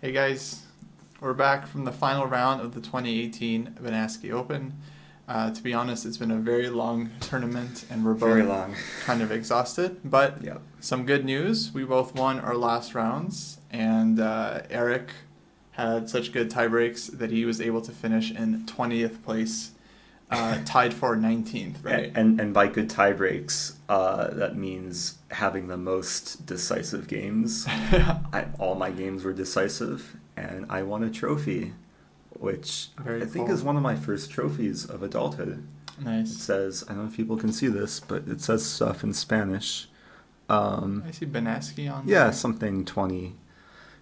Hey guys, we're back from the final round of the 2018 Benasque Open. To be honest, it's been a very long tournament and we're both kind of exhausted, but some good news. We both won our last rounds and Eric had such good tie breaks that he was able to finish in 20th place, tied for 19th, right? And by good tie breaks, that means having the most decisive games. All my games were decisive, and I won a trophy, which I think is one of my first trophies of adulthood. Nice. It says, I don't know if people can see this, but it says stuff in Spanish. I see Benasque on there. Yeah, something 20.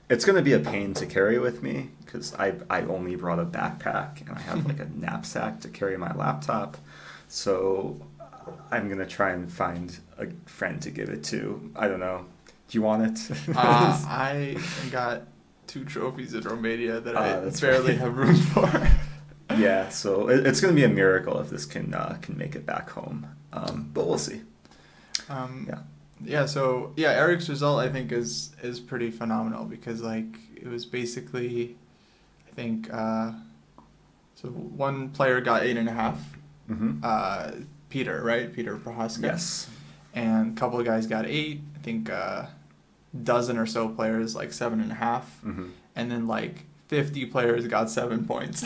It's going to be a pain to carry with me because I only brought a backpack and I have like a knapsack to carry my laptop. So I'm going to try and find a friend to give it to. I don't know. Do you want it? I got 2 trophies in Romania that I barely have room for. Yeah, so it's going to be a miracle if this can make it back home. But we'll see. Eric's result I think is pretty phenomenal because it was basically, I think, so one player got 8.5. Mm-hmm. Peter, right? Peter Prohaska. Yes. And a couple of guys got 8. I think dozen or so players 7.5. Mm-hmm. And then 50 players got 7 points.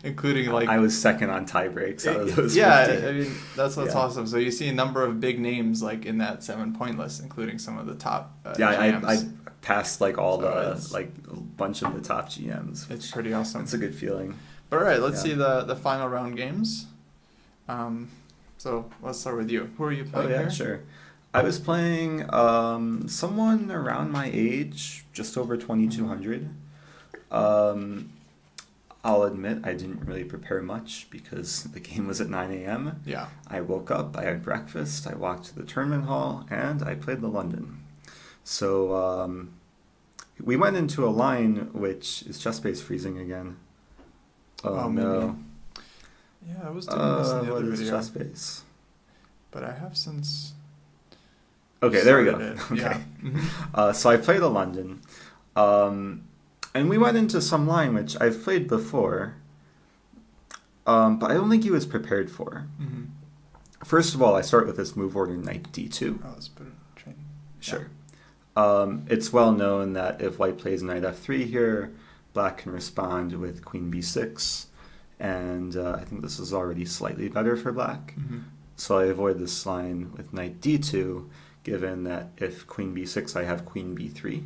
Including I was second on tie breaks out of those 50. I mean that's what's awesome. So you see a number of big names in that 7-point list, including some of the top GMs. I passed a bunch of the top GMs. It's pretty awesome. It's a good feeling. But all right, let's see the final round games. So let's start with you. Who are you playing here? Sure. I was playing someone around my age, just over 2,200. I'll admit I didn't really prepare much because the game was at 9 a.m. Yeah. I woke up, I had breakfast, I walked to the tournament hall, and I played the London. So we went into a line which is chess base freezing again. Oh no. Yeah, I was doing this in the other video. Chess base? But I have since... Okay, there we go. Okay. Yeah. So I played the London. And we went into some line which I've played before, but I don't think he was prepared for. Mm-hmm. First of all, I start with this move order knight d2. Oh, let's put it in training. Sure. Yeah. It's well known that if white plays knight f3 here, black can respond with queen b6, and I think this is already slightly better for black. Mm-hmm. So I avoid this line with knight d2, given that if queen b6, I have queen b3.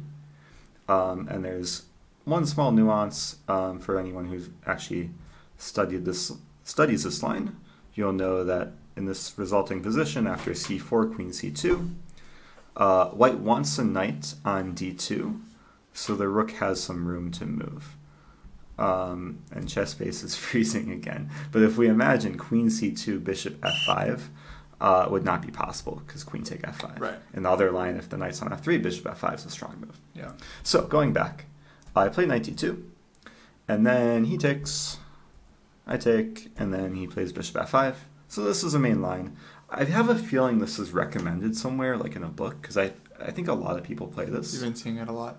And there's one small nuance for anyone who's actually studies this line. You'll know that in this resulting position after c4, queen c2, white wants a knight on d2, so the rook has some room to move. And chess base is freezing again. But if we imagine queen c2, bishop f5, would not be possible because queen take f5. Right. In the other line, if the knight's on f3, bishop f5 is a strong move. Yeah. So going back, I play knight d2, and then he takes, I take, and then he plays bishop f5. So this is a main line. I have a feeling this is recommended somewhere, in a book, because I think a lot of people play this. You've been seeing it a lot.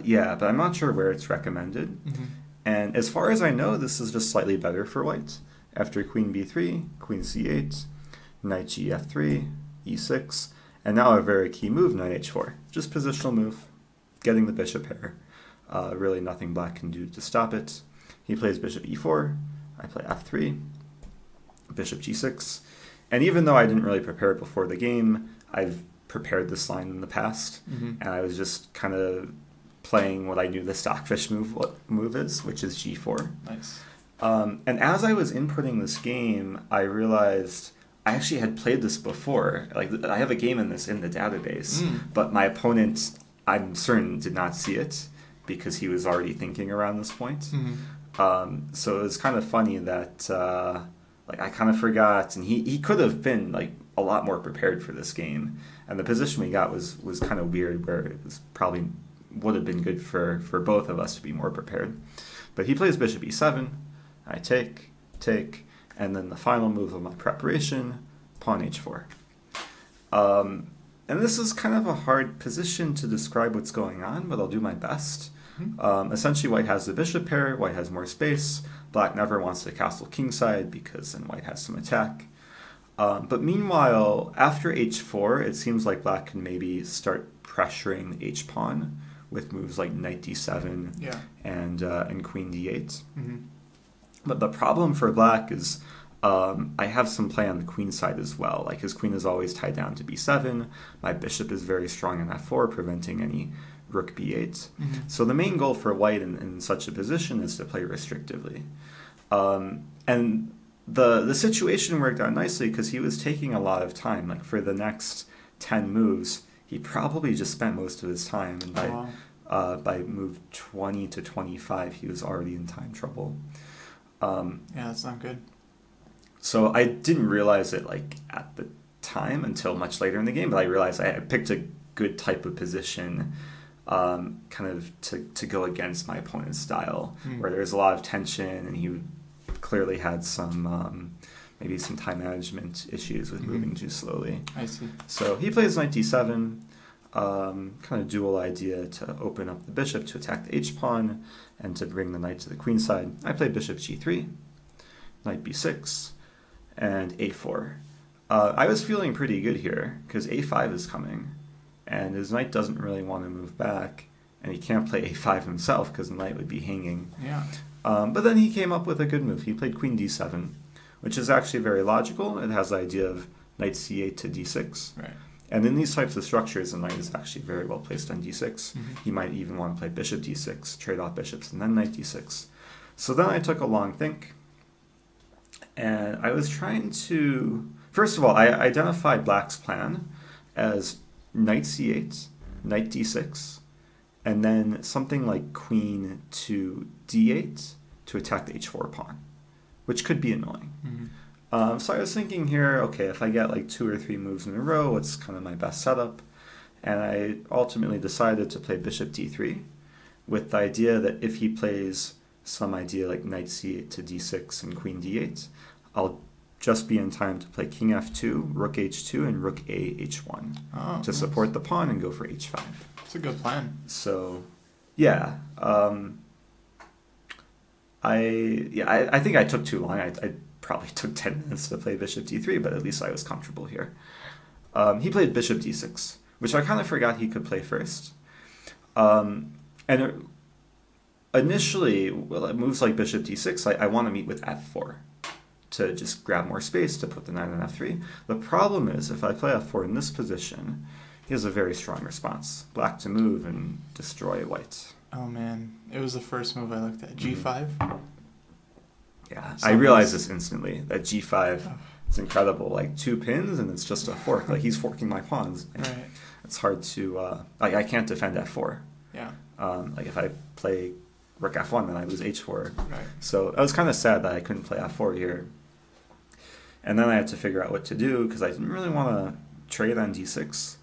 Yeah, but I'm not sure where it's recommended. Mm-hmm. And as far as I know, this is just slightly better for white. After queen b3, queen c8, knight gf3, e6, and now a very key move, knight h4. Just positional move, getting the bishop pair. Really nothing black can do to stop it. He plays bishop e4, I play f3, bishop g6, and even though I didn't really prepare it before the game, I've prepared this line in the past, and I was just kind of playing what I knew the stockfish move is, which is g4. Nice. And as I was inputting this game, I realized I actually had played this before. I have a game in this in the database, but my opponent, I'm certain, did not see it because he was already thinking around this point. Mm-hmm. So it was kind of funny that I kind of forgot, and he could have been a lot more prepared for this game. And the position we got was kind of weird, where it was probably would have been good for both of us to be more prepared. But he plays bishop e7, I take, and then the final move of my preparation, pawn h4. Mm-hmm. And this is kind of a hard position to describe what's going on, but I'll do my best. Essentially, white has the bishop pair, white has more space. Black never wants to castle kingside because then white has some attack. But meanwhile, after h4, it seems like black can maybe start pressuring the h-pawn with moves like knight d7 and queen d8. But the problem for black is I have some play on the queen side as well. Like his queen is always tied down to b7. My bishop is very strong in f4, preventing any rook b8. So the main goal for white in such a position is to play restrictively. And the situation worked out nicely because he was taking a lot of time. Like for the next 10 moves, he probably just spent most of his time. And by move 20 to 25, he was already in time trouble. Yeah, that's not good. So I didn't realize it like at the time until much later in the game, but I realized I picked a good type of position kind of to go against my opponent's style, where there's a lot of tension and he clearly had some maybe some time management issues with moving too slowly. I see. So he plays knight d7, kind of dual idea to open up the bishop to attack the h-pawn and to bring the knight to the queen side. I play bishop g3, knight b6, and a4. I was feeling pretty good here because a5 is coming and his knight doesn't really want to move back and he can't play a5 himself because the knight would be hanging. Yeah. But then he came up with a good move. He played queen d7, which is actually very logical. It has the idea of knight c8 to d6. Right. And in these types of structures, the knight is actually very well placed on d6. He might even want to play bishop d6, trade off bishops, and then knight d6. So then I took a long think, and I was trying to... First of all, I identified black's plan as knight c8, knight d6, and then something like queen to d8 to attack the h4 pawn, which could be annoying. So I was thinking here, okay, if I get like 2 or 3 moves in a row, what's kind of my best setup? And I ultimately decided to play bishop d3 with the idea that if he plays some idea like knight c8 to d6 and queen d8, I'll just be in time to play king f2, rook h2, and rook a h1 to support the pawn and go for h5. It's a good plan. So, yeah. I think I took too long. I probably took 10 minutes to play bishop d3, but at least I was comfortable here. He played bishop d6, which I kind of forgot he could play first. Initially, moves like bishop d6, I want to meet with f4 to just grab more space to put the knight on f3. The problem is, if I play f4 in this position, he has a very strong response. Black to move and destroy white. Oh man, it was the first move I looked at. G5? Yeah, I realized this instantly, that g5 is incredible. Like 2 pins and it's just a fork. Like he's forking my pawns. Right. It's hard to, I can't defend f4. Yeah. Like if I play rook f1, then I lose h4. Right. So I was kind of sad that I couldn't play f4 here. And then I had to figure out what to do because I didn't really want to trade on d6.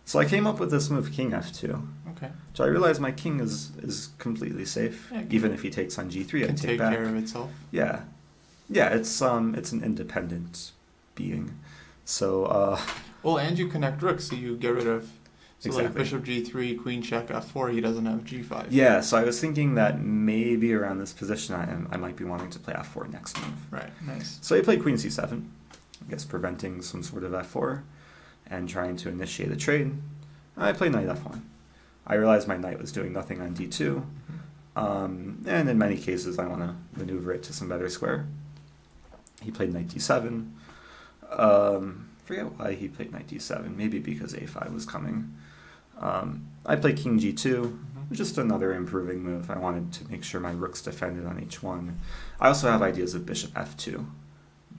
So I came up with this move, king f2. Okay. So I realized my king is completely safe. Yeah, even if he takes on g3, I take back. Take care of itself. Yeah. Yeah, it's an independent being. So well, and you connect rooks, so you get rid of exactly. Like bishop g3, queen check f4, he doesn't have g5. Yeah, so I was thinking that maybe around this position I might be wanting to play f4 next move. Right, nice. So he played queen c7, I guess preventing some sort of f4 and trying to initiate a trade. I played knight f1. I realized my knight was doing nothing on d2, and in many cases I want to maneuver it to some better square. He played knight d7. Forget why he played knight d7, maybe because a5 was coming. I played king g2, just another improving move. I wanted to make sure my rook's defended on h1. I also have ideas of bishop f2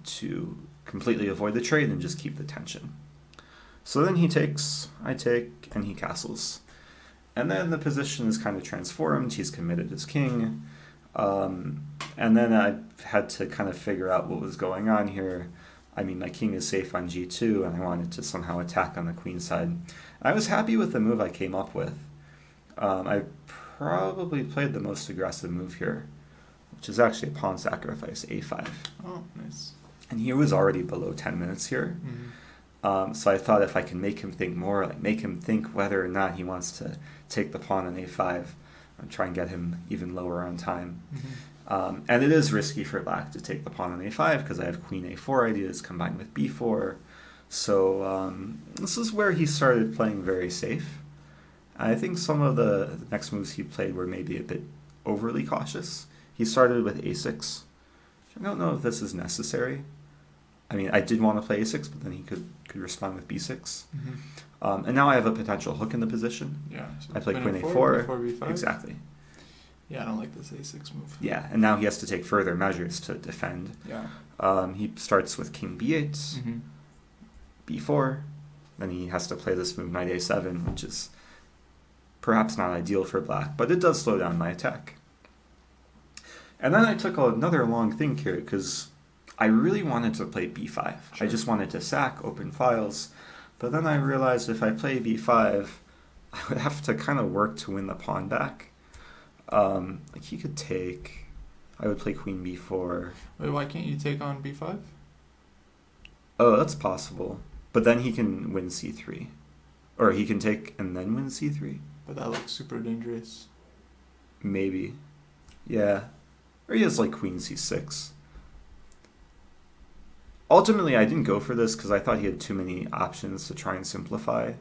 to completely avoid the trade and just keep the tension. So then he takes, I take, and he castles. And then the position is kind of transformed. He's committed as king. And then I had to kind of figure out what was going on here. I mean, my king is safe on g2, and I wanted to somehow attack on the queen side. I was happy with the move I came up with. I probably played the most aggressive move here, which is actually a pawn sacrifice, a5. Oh, nice. And he was already below 10 minutes here. So I thought if I can make him think more, like make him think whether or not he wants to take the pawn on a5, and try and get him even lower on time. And it is risky for black to take the pawn on a5 because I have queen a4 ideas combined with b4. So this is where he started playing very safe. I think some of the next moves he played were maybe a bit overly cautious. He started with a6. I don't know if this is necessary. I mean, I did want to play a6, but then he could respond with b6. And now I have a potential hook in the position. Yeah. So I play queen a4. Before b5. Exactly. Yeah, I don't like this a6 move. Yeah, and now he has to take further measures to defend. Yeah. He starts with king b8, b4. Then he has to play this move knight a7, which is perhaps not ideal for black, but it does slow down my attack. And then I took another long think here because I really wanted to play b5. Sure. I just wanted to sack, open files, but then I realized if I play b5, I would have to kind of work to win the pawn back. Like he could take, I would play queen b4. Wait, why can't you take on b5? Oh, that's possible. But then he can win c3. Or he can take and then win c3. But that looks super dangerous. Maybe. Yeah. Or he has like queen c6. Ultimately, I didn't go for this because I thought he had too many options to try and simplify.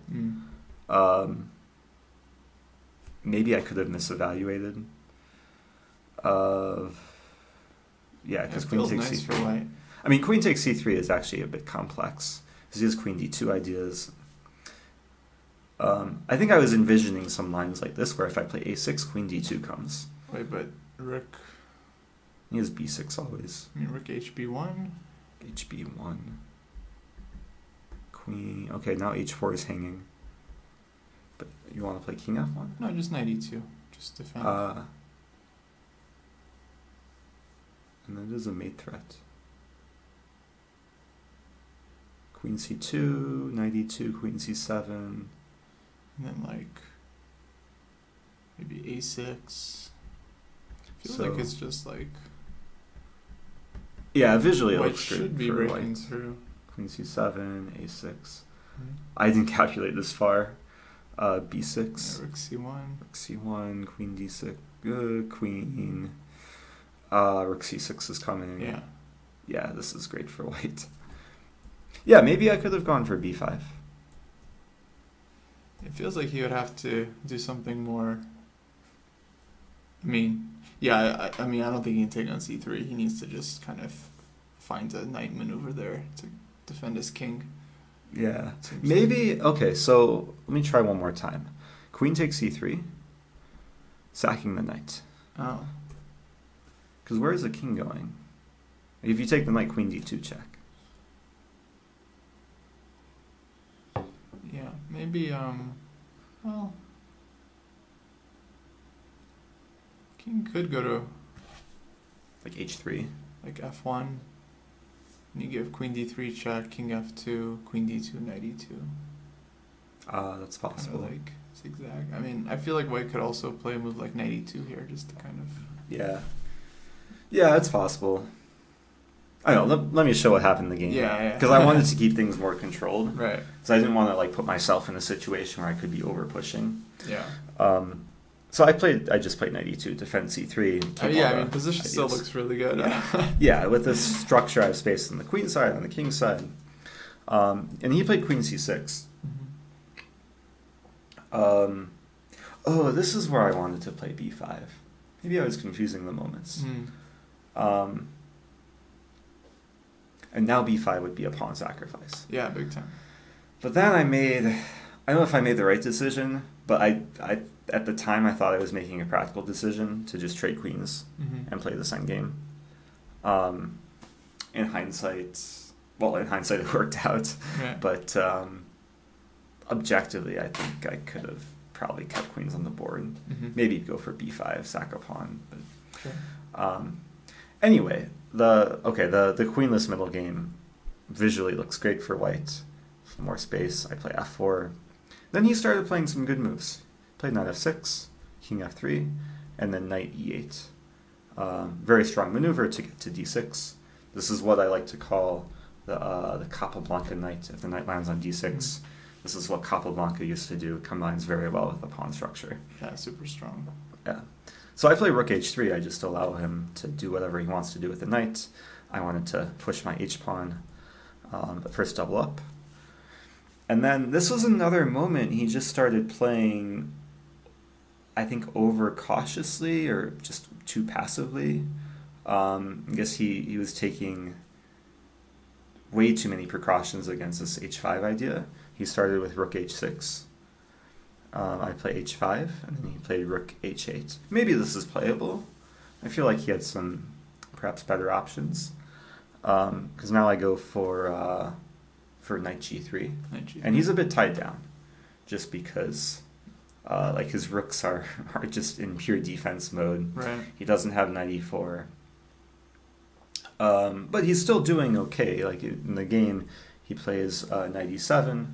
Maybe I could have misevaluated. Yeah, because queen takes nice c3. For white. I mean, queen takes c3 is actually a bit complex because he has queen d2 ideas. I think I was envisioning some lines like this where if I play a6, queen d2 comes. Wait, but rook... He has b6 always. I mean, rook hb1. hb1. Queen... Okay, now h4 is hanging. But you want to play king f1? No, just knight e2. Just defend. And that is a mate threat. Queen c2, knight e2, queen c7. And then like maybe a6. Feels like it's just like... Yeah, visually it white looks should be breaking through. Queen c7, a6. I didn't calculate this far. b6. Yeah, rook c1. Rook c1, queen d6, queen. Rook c6 is coming. Yeah. Yeah, this is great for white. Yeah, maybe I could have gone for b5. It feels like he would have to do something more... I mean, yeah, I mean, I don't think he can take on c3. He needs to just kind of find a knight maneuver there to defend his king. Yeah. Maybe, okay, so let me try one more time. Queen takes c3, sacking the knight. Oh. Because where is the king going? If you take the knight, queen d2 check. Yeah, maybe, well... King could go to... Like h3? Like f1. And you give queen d3 check, king f2, queen d2, knight e2. That's possible. Kind of like zigzag. I mean, I feel like white could also play a move like knight e2 here, just to kind of... Yeah. Yeah, it's possible. I don't know, let me show what happened in the game. Yeah. Because I wanted to keep things more controlled. Right. Because I didn't want to like put myself in a situation where I could be over pushing. Yeah. So I just played knight e2, defend c3. Yeah, I mean, position still looks really good. Yeah, with this structure I have space on the queen side, on the king side. And he played queen c6. Oh, this is where I wanted to play b5. Maybe I was confusing the moments. And now b5 would be a pawn sacrifice. Yeah, big time. But then I don't know if I made the right decision, but I at the time I thought I was making a practical decision to just trade queens and play this endgame. In hindsight, it worked out. Right. But objectively, I think I could have probably kept queens on the board. Maybe go for b5, sack a pawn. But, sure. Anyway, the queenless middle game visually looks great for white. More space. I play f4. Then he started playing some good moves. Played knight f6, king f3, and then knight e8. Very strong maneuver to get to d6. This is what I like to call the Capablanca knight. If the knight lands on d6, this is what Capablanca used to do. It combines very well with the pawn structure. Yeah, super strong. Yeah. So I play rook h3. I just allow him to do whatever he wants to do with the knight. I wanted to push my h-pawn, but first double up. And then this was another moment he just started playing, I think, over cautiously or just too passively. I guess he was taking way too many precautions against this h5 idea. He started with rook h6. I play h5, and then he played rook h8. Maybe this is playable. I feel like he had some perhaps better options. Because now I go for knight g3. And he's a bit tied down, just because like his rooks are just in pure defense mode. Right. He doesn't have knight e4. But he's still doing okay. Like in the game, he plays knight e7.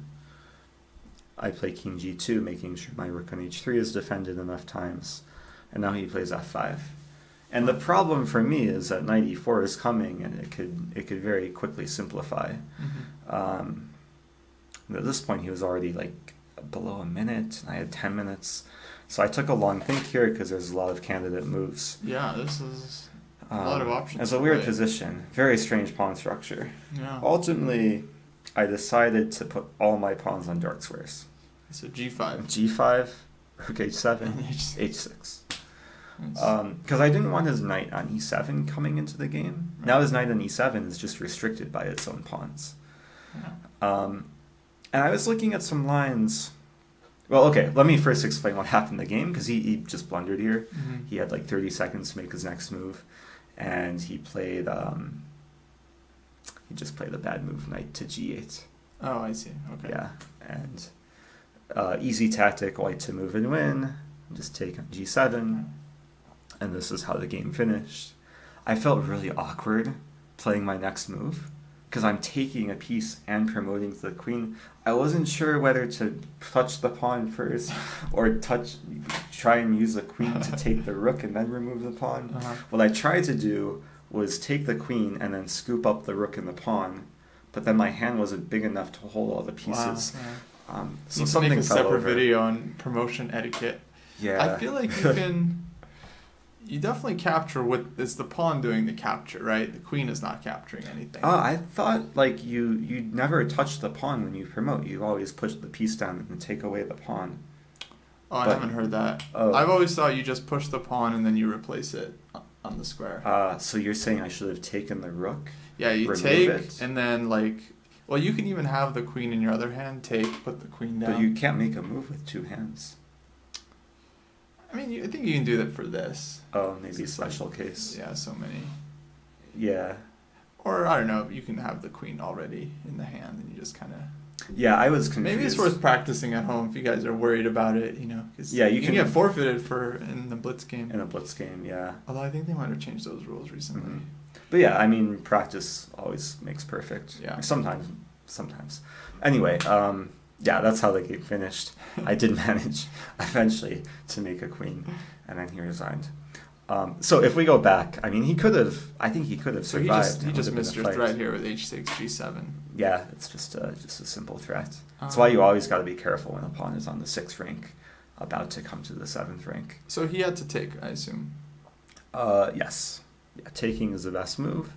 I play king g2, making sure my rook on h3 is defended enough times. And now he plays f5. And the problem for me is that knight e4 is coming, and it could very quickly simplify. At this point, he was already like below a minute, and I had 10 minutes. So I took a long think here because there's a lot of candidate moves. Yeah, this is a lot of options. It's a weird position. Very strange pawn structure. Yeah. Ultimately, I decided to put all my pawns on dark squares. So g5. G5, rook h7, h6. Because I didn't want his knight on e7 coming into the game. Right. Now his knight on e7 is just restricted by its own pawns. Yeah. And I was looking at some lines. Well, okay, let me first explain what happened in the game, because he just blundered here. He had like 30 seconds to make his next move, and he played... he just played a bad move, knight to g8. Oh, I see. Okay. Yeah, and easy tactic, white to move and win. Just take on g7, and this is how the game finished. I felt really awkward playing my next move, because I'm taking a piece and promoting to the queen. I wasn't sure whether to touch the pawn first or try and use the queen to take the rook and then remove the pawn. What I tried to do was take the queen and then scoop up the rook and the pawn, but then my hand wasn't big enough to hold all the pieces. Wow. So you something make a fell separate over. video on promotion etiquette. Yeah. I feel like you can... You definitely capture what is the pawn doing the capture, right? The queen is not capturing anything. Oh, I thought like you never touch the pawn when you promote. You always push the piece down and take away the pawn. Oh, I haven't heard that. Oh. I've always thought you just push the pawn and then you replace it on the square. So you're saying I should have taken the rook? Yeah, you take and then like... Well, you can even have the queen in your other hand, put the queen down. But you can't make a move with two hands. I mean, I think you can do that for this. Oh, maybe a special case. Yeah, so many. Yeah. Or, I don't know, you can have the queen already in the hand and you just kind of... Yeah, I was confused. Maybe it's worth practicing at home if you guys are worried about it, you know. Cause yeah, you can get forfeited in the blitz game. In a blitz game, yeah. Although I think they might have changed those rules recently. But yeah, I mean, practice always makes perfect. Yeah. Sometimes. Anyway, yeah, that's how the game finished. I did manage eventually to make a queen, and then he resigned. So if we go back, I mean, I think he could have survived. So he just missed your threat here with h6, g7. Yeah, it's just a simple threat. That's why you always got to be careful when a pawn is on the 6th rank, about to come to the 7th rank. So he had to take, I assume. Yes. Yeah, taking is the best move.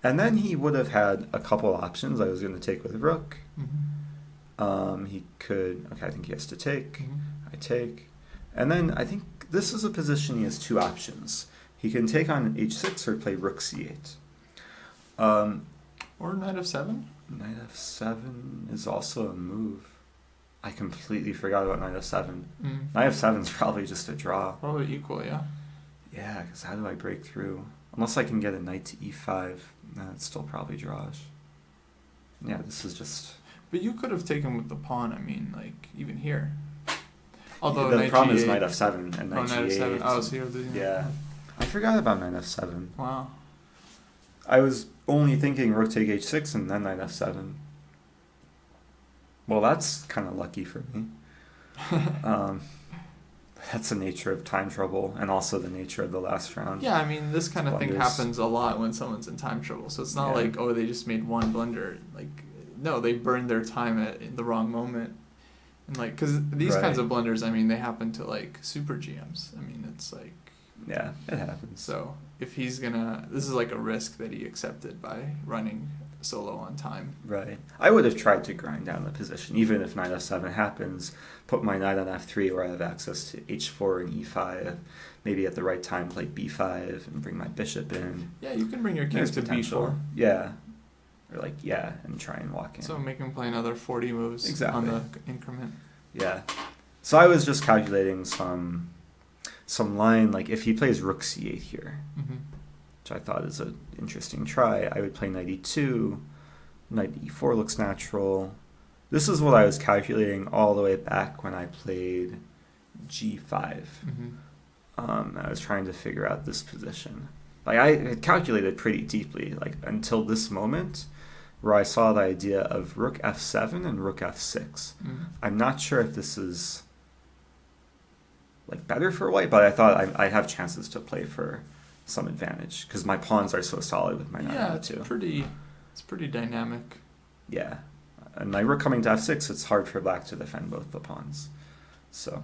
And then he would have had a couple options. I was going to take with rook. He could... Okay, I think he has to take. I take. And then I think this is a position he has two options. He can take on h6 or play rook c8. Or knight f7? Knight f7 is also a move. I completely forgot about knight f7. Knight f7 is probably just a draw. Probably equal, yeah. Yeah, because how do I break through? Unless I can get a knight to e5, it's still probably drawish. Yeah, this is just... But you could have taken with the pawn, I mean, like, even here. Although the problem is knight f7 and knight g8. F7. Oh, so you're losing. Yeah. I forgot about knight f7. Wow. I was only thinking rook take h6 and then knight f7. Well, that's kind of lucky for me. That's the nature of time trouble, and also the nature of the last round. Yeah, I mean, this kind of thing happens a lot when someone's in time trouble. So it's not like, oh, they just made one blunder. Like, no, they burned their time in the wrong moment. And like, because these kinds of blunders, I mean, they happen to like super GMs. I mean, it's like... Yeah, it happens. So if he's gonna... This is like a risk that he accepted by running solo on time. Right. I would have tried to grind down the position, even if knight f7 happens, put my knight on f3 where I have access to h4 and e5, maybe at the right time play b5 and bring my bishop in. Yeah, you can bring your king to b4. Yeah. Or like, yeah, and try and walk in. So make him play another 40 moves on the increment. Yeah. So I was just calculating some line, like if he plays rook c8 here, which I thought is an interesting try, I would play knight e2, knight e4 looks natural. This is what I was calculating all the way back when I played g5. I was trying to figure out this position. Like I had calculated pretty deeply, like until this moment, where I saw the idea of rook f7 and rook f6. I'm not sure if this is like better for white, but I thought I have chances to play for some advantage because my pawns are so solid with my knight on e2. It's pretty dynamic. Yeah, and my rook coming to f6, it's hard for black to defend both the pawns. So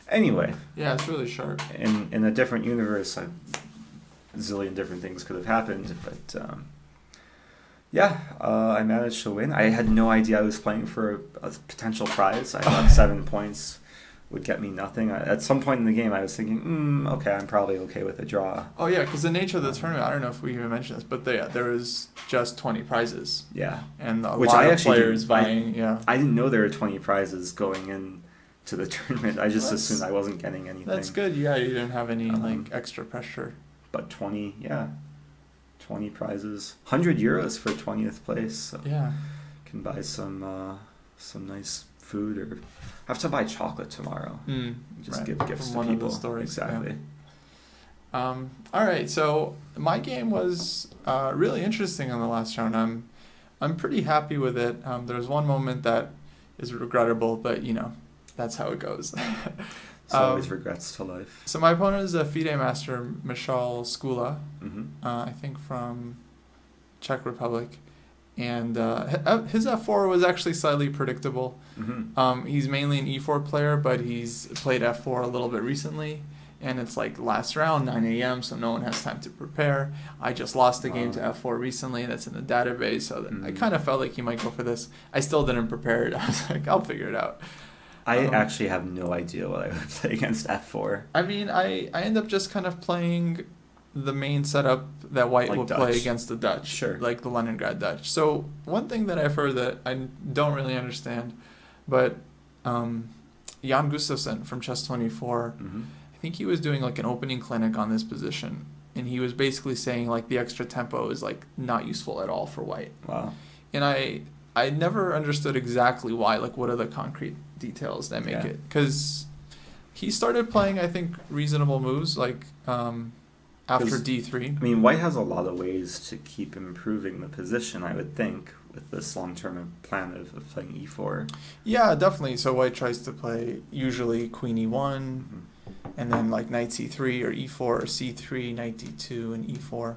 anyway, yeah, it's really sharp. In a different universe, a zillion different things could have happened, but I managed to win. I had no idea I was playing for a potential prize. I thought 7 points would get me nothing. At some point in the game, I was thinking, okay, I'm probably okay with a draw. Oh, yeah, because the nature of the tournament, I don't know if we even mentioned this, but there was just 20 prizes. Yeah. And a lot of players vying, I didn't know there were 20 prizes going in to the tournament. I just assumed I wasn't getting anything. That's good. Yeah, you didn't have any extra pressure. But 20 prizes. 100 euros for 20th place. So yeah. Can buy some nice food, or I have to buy chocolate tomorrow. Just give gifts to people. Exactly. Yeah. All right, so my game was really interesting on the last round. I'm pretty happy with it. There's one moment that is regrettable, but that's how it goes. It's always regrets to life. So my opponent is a FIDE master, Michal Skula, I think from Czech Republic. And his f4 was actually slightly predictable. He's mainly an e4 player, but he's played f4 a little bit recently. And it's like last round, 9 a.m., so no one has time to prepare. I just lost a game to f4 recently. That's in the database, so I kind of felt like he might go for this. I still didn't prepare it. I was like, I'll figure it out. I actually have no idea what I would play against f4. I mean, I end up just kind of playing the main setup that white will play against the Dutch. Sure. Like the Leningrad Dutch. So one thing that I've heard that I don't really understand, but Jan Gustafsson from Chess24, I think he was doing like an opening clinic on this position, and he was basically saying like the extra tempo is like not useful at all for white. Wow. And I never understood exactly why, like what are the concrete details that make it, because he started playing, I think, reasonable moves like after d3. I mean, white has a lot of ways to keep improving the position, I would think, with this long-term plan of playing e4. Yeah, definitely. So white tries to play usually queen e1, and then like knight c3 or e4 or c3, knight d2, and e4.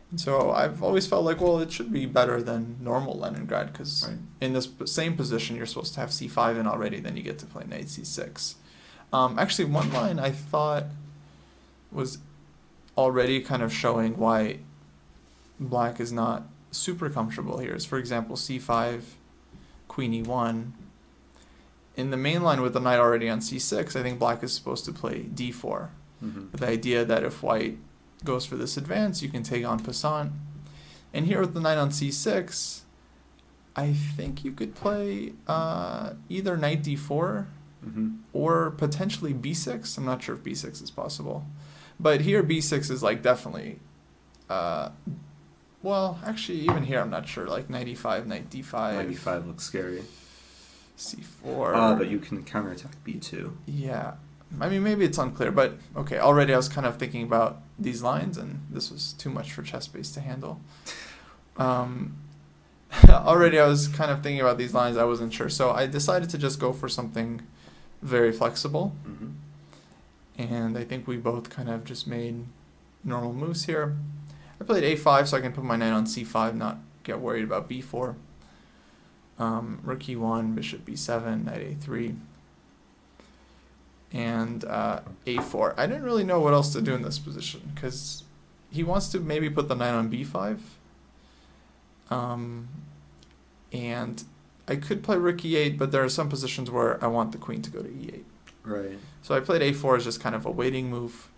And so I've always felt like, well, it should be better than normal Leningrad, because in this same position, you're supposed to have c5 in already, then you get to play knight c6. Actually, one line I thought was already kind of showing why black is not super comfortable here is, for example, c5, queen e1. In the main line with the knight already on c6, I think black is supposed to play d4, with the idea that if white goes for this advance, you can take on passant. And here with the knight on c6, I think you could play either knight d4 or potentially b6. I'm not sure if b6 is possible. But here b6 is like definitely, well, actually even here I'm not sure, like knight e5, knight d5. Knight e5 looks scary. c4. But you can counterattack b2. Yeah. I mean, maybe it's unclear, but okay, already I was kind of thinking about these lines, and this was too much for ChessBase to handle. Already I was kind of thinking about these lines, I wasn't sure. So I decided to just go for something very flexible. And I think we both kind of just made normal moves here. I played a5 so I can put my knight on c5, not get worried about b4. Rook e1, bishop b7, knight a3, and a4. I didn't really know what else to do in this position because he wants to maybe put the knight on b5. And I could play rook e8, but there are some positions where I want the queen to go to e8. Right. So I played a4 as just kind of a waiting move.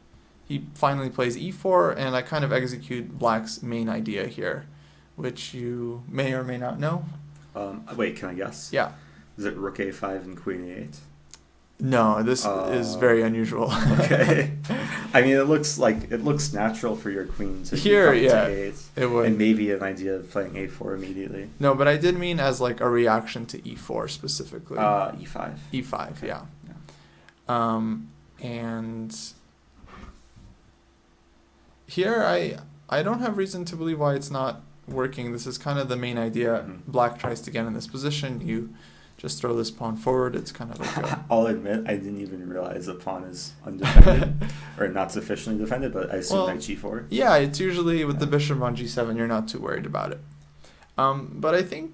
He finally plays e4, and I kind of execute black's main idea here, which you may or may not know. Wait, can I guess? Yeah. Is it rook a5 and queen a8? No, this is very unusual. Okay. I mean, it looks natural for your queen to here, to yeah, a8, it would. and maybe an idea of playing a4 immediately. No, but I did mean as like a reaction to e4 specifically. E5. E5, okay. yeah. And here I don't have reason to believe why it's not working. This is kind of the main idea. Mm-hmm. Black tries to get in this position. You just throw this pawn forward. It's kind of like a... I'll admit, I didn't even realize the pawn is undefended, or not sufficiently defended, but I assume knight g4. Yeah, it's usually with the bishop on g7, you're not too worried about it. But I think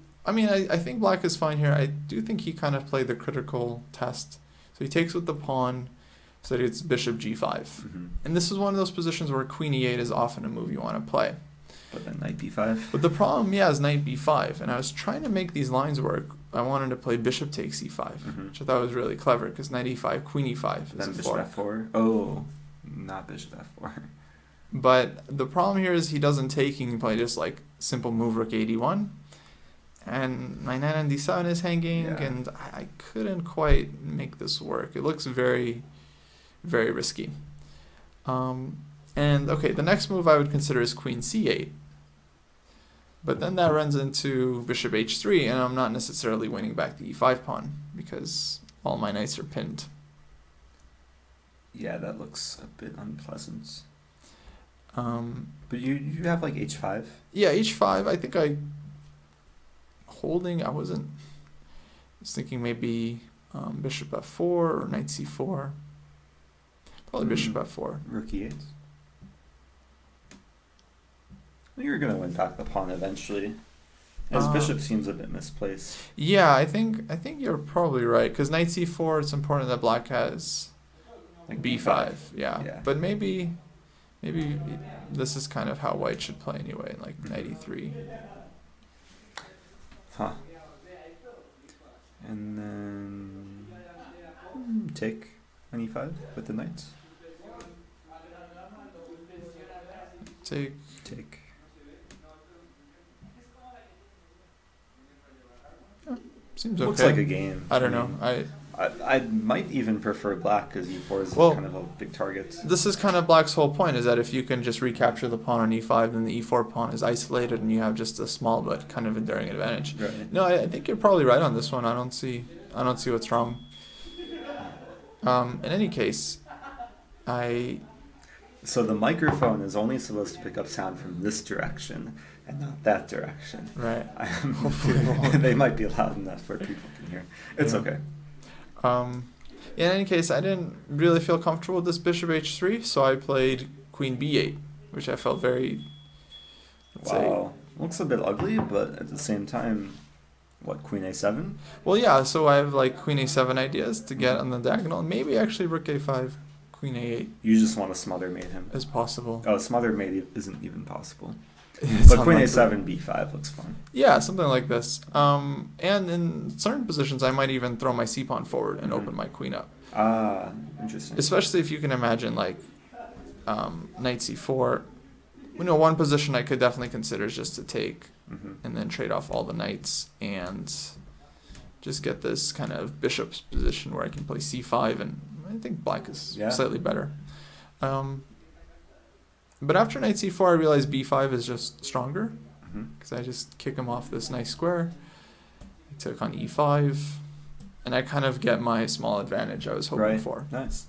black is fine here. I do think he kind of played the critical test. So he takes with the pawn, so that it's bishop g5. Mm-hmm. And this is one of those positions where queen e8 is often a move you want to play. But then knight b5. But the problem, is knight b5. And I was trying to make these lines work. I wanted to play bishop takes e5, mm-hmm. which I thought was really clever, because knight e5, queen e5 then is a bishop f4. Oh, not bishop f4. But the problem here is he doesn't take. He can play just like simple move rook a1. And my knight on d7 is hanging, and I couldn't quite make this work. It looks very, very risky. And okay, the next move I would consider is queen c8. But then that runs into bishop h3, and I'm not necessarily winning back the e5 pawn, because all my knights are pinned. Yeah, that looks a bit unpleasant. But you have like h5? Yeah, h5, I think I was thinking maybe bishop f4 or knight c4. Probably bishop f4. Rook e8. You're going to win back the pawn eventually, as bishop seems a bit misplaced. Yeah, I think you're probably right, because knight c4, it's important that black has like b5. Yeah, but maybe this is kind of how white should play anyway, like knight e3. Huh. And then take on e5 with the knight. Take. Seems okay. Looks like a game. I don't know. I might even prefer black, because e4 is kind of a big target. This is kind of black's whole point, is that if you can just recapture the pawn on e5, then the e4 pawn is isolated and you have just a small but kind of enduring advantage. Right. No, I think you're probably right on this one. I don't see what's wrong. In any case, So the microphone is only supposed to pick up sound from this direction and not that direction. Right. They might be loud enough where people can hear. It's okay. In any case, I didn't really feel comfortable with this bishop h3, so I played queen b8, which I felt very... Looks a bit ugly, but at the same time, what, queen a7? Well, yeah, so I have like queen a7 ideas to get on the diagonal, and maybe actually rook a5, queen a8. You just want to smother mate him. As possible. Oh, smother mate isn't even possible. It's but queen a7, b5 looks fun. Yeah, something like this. And in certain positions, I might even throw my c-pawn forward and open my queen up. Ah, interesting. Especially if you can imagine, like, knight c4. One position I could definitely consider is just to take and then trade off all the knights and just get this kind of bishop's position where I can play c5, and I think black is slightly better. But after knight c4, I realized b5 is just stronger, because I just kick him off this nice square. I took on e5, and I kind of get my small advantage I was hoping for. Nice.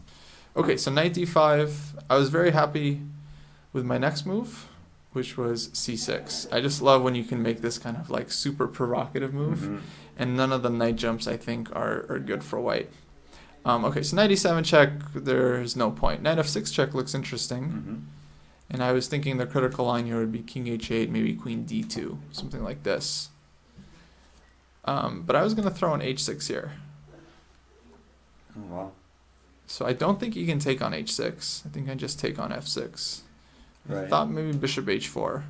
Okay, so knight d5. I was very happy with my next move, which was c6. I just love when you can make this kind of like super provocative move, and none of the knight jumps I think are good for white. Okay, so knight e7 check, there's no point. Knight f6 check looks interesting. And I was thinking the critical line here would be king h8, maybe queen d2, something like this. But I was going to throw an h6 here. Oh, wow. So I don't think he can take on h6. I think I just take on f6. Right. I thought maybe bishop h4.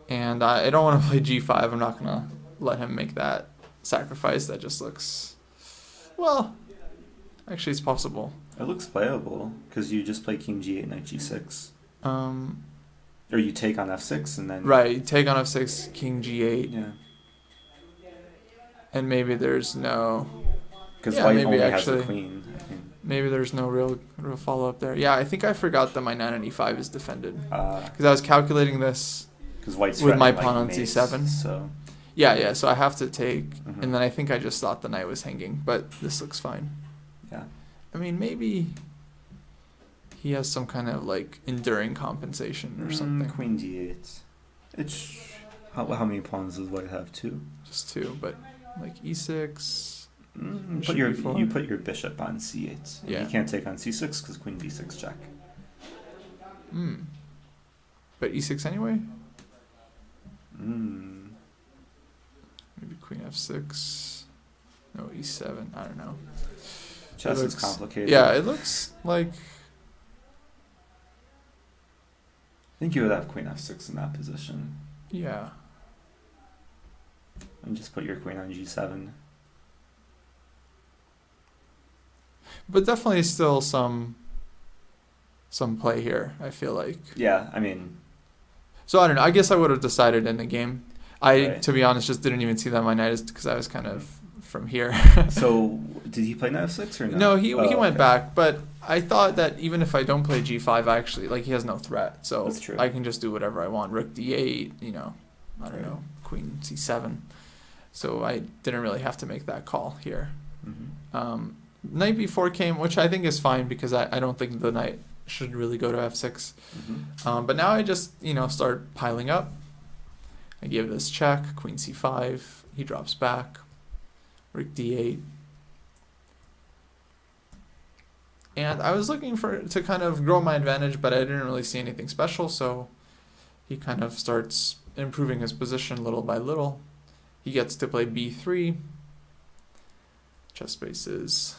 And I don't want to play g5. I'm not going to let him make that sacrifice. That just looks... Well, actually it's possible. It looks playable, because you just play king g8, knight g6. Or you take on f6 and then... Right, you take on f6, king g8. Yeah. And maybe there's no... Because white only has a queen. Maybe there's no real follow-up there. Yeah, I think I forgot that my knight on e5 is defended. Because I was calculating this with my pawn on c7. So. Yeah, so I have to take, and then I think I just thought the knight was hanging, but this looks fine. Yeah. I mean, maybe he has some kind of, like, enduring compensation or something. Queen d8. It's... How many pawns does white have? 2? Just 2, but, like, e6... You put your bishop on c8. Yeah. You can't take on c6 because queen b6 check. But e6 anyway? Maybe queen f6. No, e7. I don't know. Chess is complicated. Yeah, it looks like... I think you would have queen f6 in that position. Yeah. And just put your queen on g7. But definitely still some play here, I feel like. Yeah, I mean... So I don't know. I guess I would have decided in the game. To be honest, just didn't even see that my knight is because I was kind of from here. So did he play knight f6 or no? No, he went back. But I thought that even if I don't play g5, I actually, like, he has no threat. So that's true. I can just do whatever I want. Rook d8, I don't know, queen c7. So I didn't really have to make that call here. Knight b4 came, which I think is fine because I don't think the knight should really go to f6. But now I just, start piling up. I give this check, queen c5, he drops back, rook d8. And I was looking to kind of grow my advantage, but I didn't really see anything special, so he kind of starts improving his position little by little. He gets to play b3. Chess space is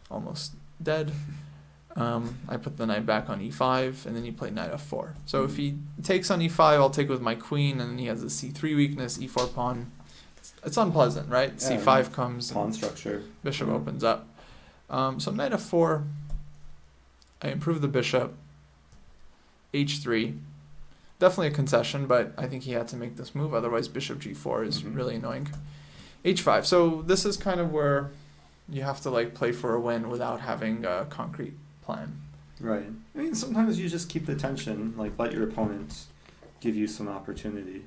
almost dead. I put the knight back on e5, and then you play knight f4. So if he takes on e5, I'll take with my queen, and then he has a c3 weakness, e4 pawn. It's unpleasant, right? Yeah, c5 comes. Pawn structure. Bishop opens up. So knight f4. I improve the bishop. h3. Definitely a concession, but I think he had to make this move. Otherwise, bishop g4 is really annoying. h5. So this is kind of where you have to, like, play for a win without having a concrete plan. Right. I mean, sometimes you just keep the tension, like, let your opponent give you some opportunity.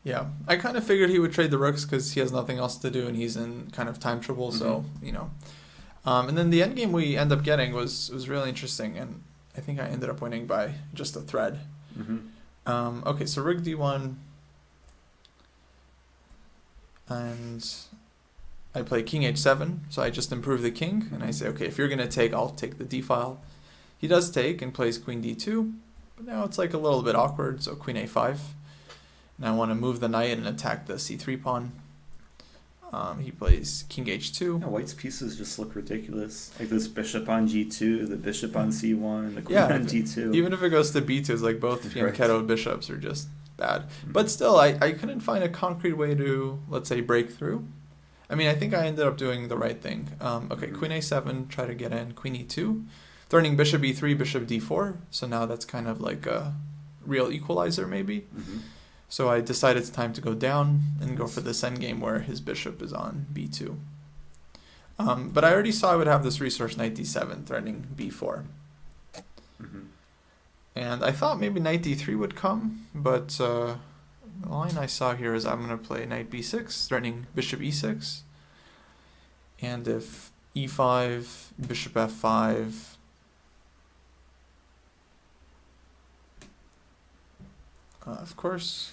Yeah. I kind of figured he would trade the rooks because he has nothing else to do and he's in kind of time trouble, so, and then the endgame we end up getting was really interesting, and I think I ended up winning by just a thread. Okay, so rook d1, and I play king h7, so I just improve the king, and I say, okay, if you're going to take, I'll take the d-file. He does take and plays queen d2, but now it's like a little bit awkward, so queen a5. And I want to move the knight and attack the c3 pawn. He plays king h2. Yeah, white's pieces just look ridiculous. Like this bishop on g2, the bishop on c1, the queen on d2. Even if it goes to b2, it's like both fianchetto bishops are just bad. But still, I couldn't find a concrete way to, let's say, break through. I mean, I think I ended up doing the right thing. Okay, queen a7, try to get in. Queen e2. Threatening bishop e3, bishop d4. So now that's kind of like a real equalizer, maybe. So I decided it's time to go down and go for this endgame where his bishop is on b2. But I already saw I would have this resource knight d7, threatening b4. And I thought maybe knight d3 would come, but the line I saw here is I'm going to play knight b6, threatening bishop e6. And if e5, bishop f5... of course.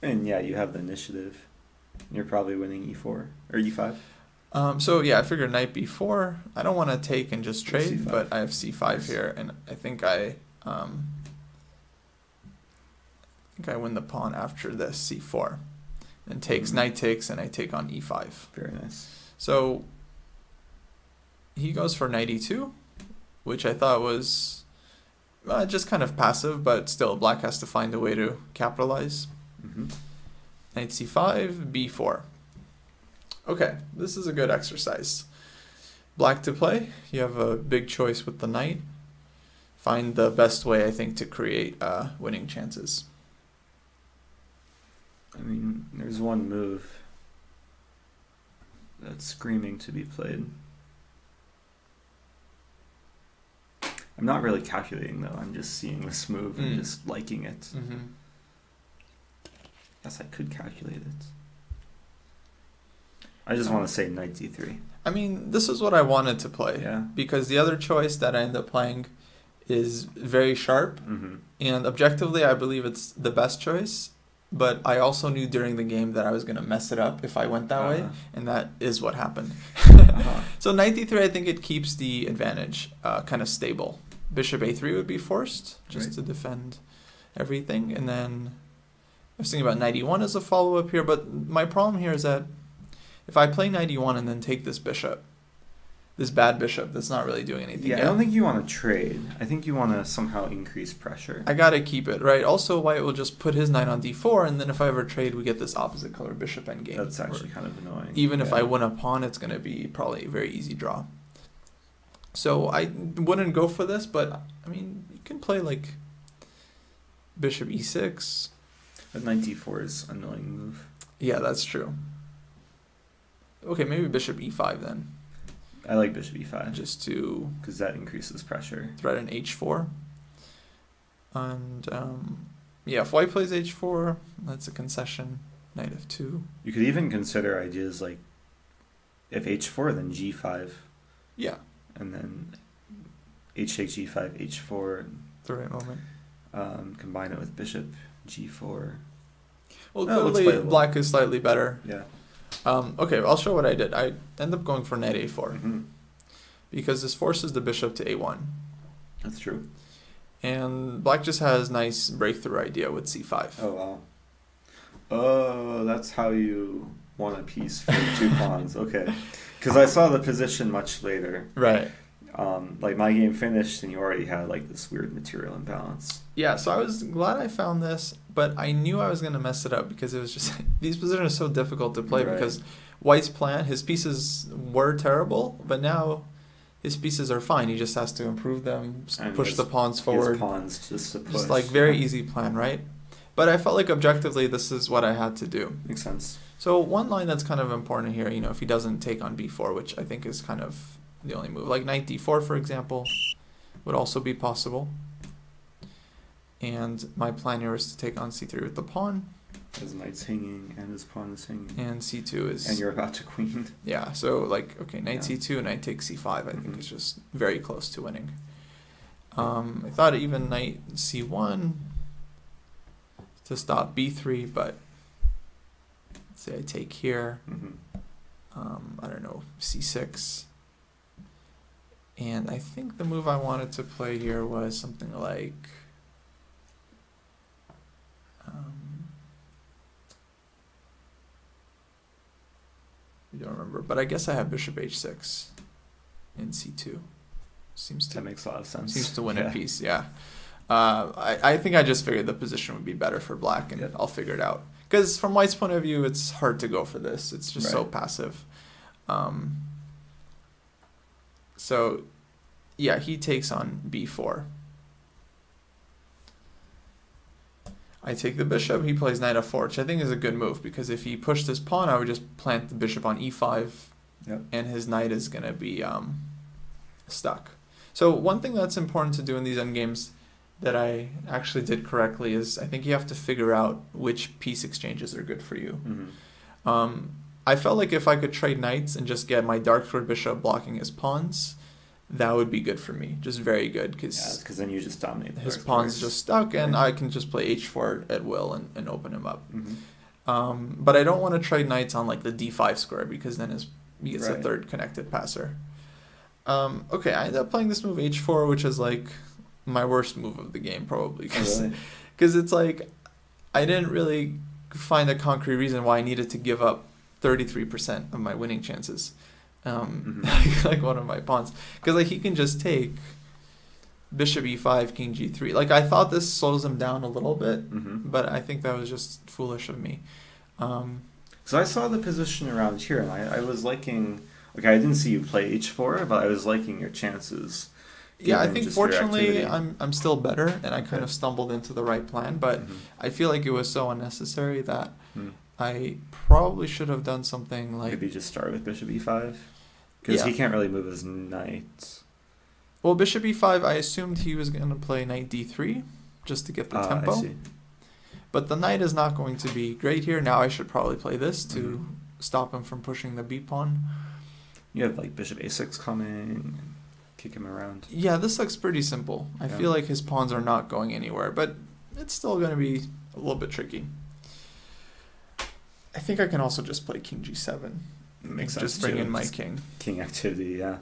And yeah, you have the initiative. You're probably winning e4 or e5. So yeah, I figured knight b4. I don't want to take and just trade, C5. but I have c5 here, and I think I think I win the pawn after this c4. And takes, knight takes, and I take on e5. Very nice. So he goes for knight e2, which I thought was just kind of passive, but still black has to find a way to capitalize. Knight c5, b4. Okay, this is a good exercise. Black to play. You have a big choice with the knight. Find the best way, I think, to create winning chances. I mean, there's one move that's screaming to be played. I'm not really calculating, though. I'm just seeing this move and just liking it. Guess I could calculate it. I just want to say knight d3. I mean, this is what I wanted to play. Yeah. Because the other choice that I end up playing is very sharp. And objectively, I believe it's the best choice. But I also knew during the game that I was going to mess it up if I went that way. And that is what happened. So knight d3, I think it keeps the advantage kind of stable. Bishop a3 would be forced just to defend everything. And then I was thinking about knight e1 as a follow-up here. But my problem here is that if I play knight e1 and then take this bishop, this bad bishop that's not really doing anything yet. I don't think you want to trade. I think you want to somehow increase pressure. I got to keep it, right? Also, white will just put his knight on d4, and then if I ever trade, we get this opposite color bishop endgame. That's actually kind of annoying. Even if I win a pawn, it's going to be probably a very easy draw. So I wouldn't go for this, but, I mean, you can play, like, bishop e6. But knight d4 is an annoying move. Yeah, that's true. Okay, maybe bishop e5 then. I like bishop e5. Just to... because that increases pressure. Threaten h4. And, yeah, if white plays h4, that's a concession. Knight f2. You could even consider ideas like, if h4, then g5. Yeah. And then h takes g5, h4. The right moment. Combine it with bishop g4. Well, clearly black is slightly better. Yeah. Okay, I'll show what I did. I end up going for knight a4 because this forces the bishop to a1. That's true. And black just has nice breakthrough idea with c5. Oh, wow. Oh, that's how you won a piece for 2 pawns. Okay. Because I saw the position much later. Right. Like my game finished and you already had like this weird material imbalance. Yeah, so I was glad I found this, but I knew I was going to mess it up because it was just these positions are so difficult to play because white's plan, his pieces were terrible, but now his pieces are fine. He just has to improve them, push the pawns forward. His pawns just to push. Just like very easy plan, right? But I felt like objectively this is what I had to do. Makes sense. So one line that's kind of important here, you know, if he doesn't take on b4, which I think is kind of the only move. Like knight d4, for example, would also be possible. And my plan here is to take on c3 with the pawn. His knight's hanging and his pawn is hanging. And c2 is... And you're about to queen. Yeah, so like, okay, knight c2, knight takes c5, I think is just very close to winning. I thought even knight c1 to stop b3, but let's say I take here. I don't know, c6. And I think the move I wanted to play here was something like... I don't remember, but I guess I have bishop h6 in c2. That makes a lot of sense. Seems to win a piece, yeah. I think I just figured the position would be better for black, and I'll figure it out. Because from white's point of view, it's hard to go for this. It's just so passive. So, yeah, he takes on b4. I take the bishop, he plays knight f4, which I think is a good move, because if he pushed his pawn, I would just plant the bishop on e5, and his knight is going to be stuck. So one thing that's important to do in these endgames that I actually did correctly is I think you have to figure out which piece exchanges are good for you. I felt like if I could trade knights and just get my dark squared bishop blocking his pawns, that would be good for me. Just very good. Because then you just dominate. His pawn's just stuck, and I can just play h4 at will and open him up. But I don't want to trade knights on like the d5 square, because then he gets a third connected passer. Okay, I ended up playing this move h4, which is like my worst move of the game probably. Because it's like, I didn't really find a concrete reason why I needed to give up 33% of my winning chances, like one of my pawns, because like he can just take bishop e5, king g3. Like I thought this slows him down a little bit, but I think that was just foolish of me. So I saw the position around here, and I was liking. Okay, I didn't see you play h4, but I was liking your chances. Yeah, I think fortunately I'm still better, and I kind of stumbled into the right plan, but I feel like it was so unnecessary that I probably should have done something like... Maybe just start with bishop e5? Because he can't really move his knight. Well, bishop e5, I assumed he was going to play knight d3, just to get the tempo. I see. But the knight is not going to be great here. Now I should probably play this to stop him from pushing the b pawn. You have like bishop a6 coming... kick him around. Yeah, this looks pretty simple. I feel like his pawns are not going anywhere, but it's still going to be a little bit tricky. I think I can also just play king g7. Makes sense. Just bring in my king. King activity, yeah.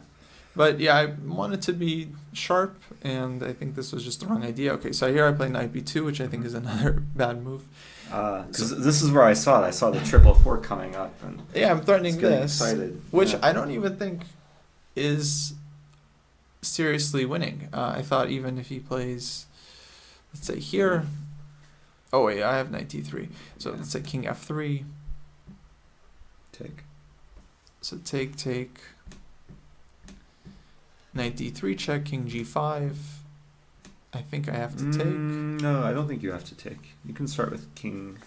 But yeah, I wanted to be sharp, and I think this was just the wrong idea. Okay, so here I play knight b2, which I think is another bad move. Because this is where I saw it. I saw the triple fork coming up. And yeah, I'm threatening this, excited. Which I don't even think is... seriously winning. I thought even if he plays, let's say here, oh wait, I have knight d3, so let's say king f3, take, so take, knight d3 check, king g5. I think I have to take. No, I don't think you have to take. You can start with king.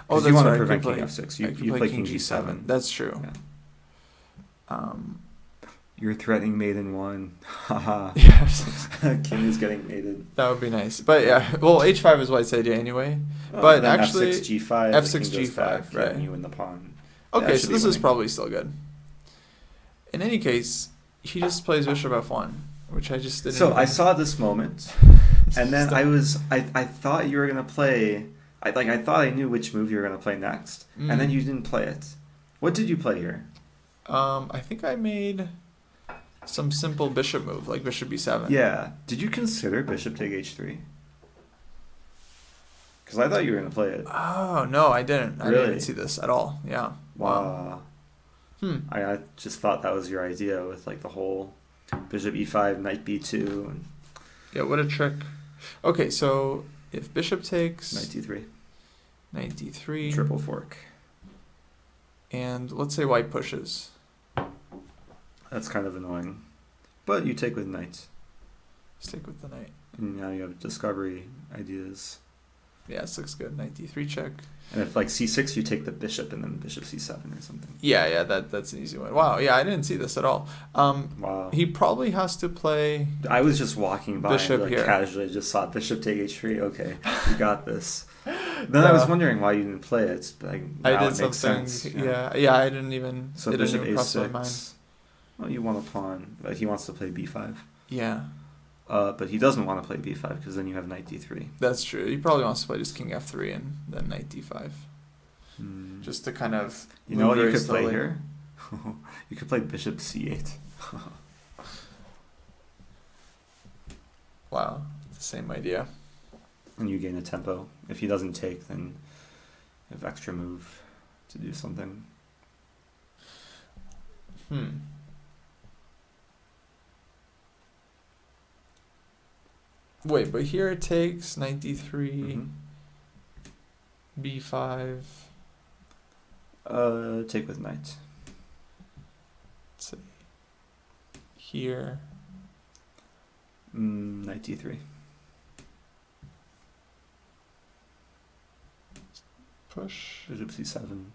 Oh, that's you want right. to prevent king f6. You play king g7. That's true. Yeah. You're threatening mate in one. Haha. Yes. King is getting mated. That would be nice. But yeah, well, h5 is white's idea anyway. But actually, f6 g5. f6 g5, right? You win the pawn. Okay, so this is probably still good. In any case, he just plays bishop f1, which I just didn't. So I saw this moment, and then I thought you were gonna play. I thought I knew which move you were gonna play next, and then you didn't play it. What did you play here? I think I made some simple bishop move, like bishop b7. Yeah. Did you consider bishop take h3? Because I thought you were going to play it. Oh, no, I didn't. I Really? didn't see this at all. Yeah. Wow. I just thought that was your idea with like the whole bishop e5, knight b2. And yeah, what a trick. Okay, so if bishop takes... Knight d3. Triple fork. And let's say white pushes. That's kind of annoying. But you take with knight. Stick with the knight. And now you have discovery ideas. Yeah, this looks good. Knight d3 check. And if like c6, you take the bishop and then bishop c7 or something. Yeah, that's an easy one. Wow, yeah, I didn't see this at all. Wow. He probably has to play... I was just walking by bishop and here. Casually just saw bishop take h3. Okay, you got this. Then I was wondering why you didn't play it. But I did something. Sense, yeah, I didn't even... So it bishop didn't even cross my a6. mind. Well, you want a pawn, but he wants to play b5. Yeah. But he doesn't want to play b5 because then you have knight d3. That's true. He probably wants to play just king f3 and then knight d5. Just to kind of... You know what you could play here? You could play bishop c8. Wow. It's the same idea. And you gain a tempo. If he doesn't take, then you have extra move to do something. Wait, but here it takes knight d3, b5. Take with knight. Let's see. Here. Knight d3. Push. Bishop c7.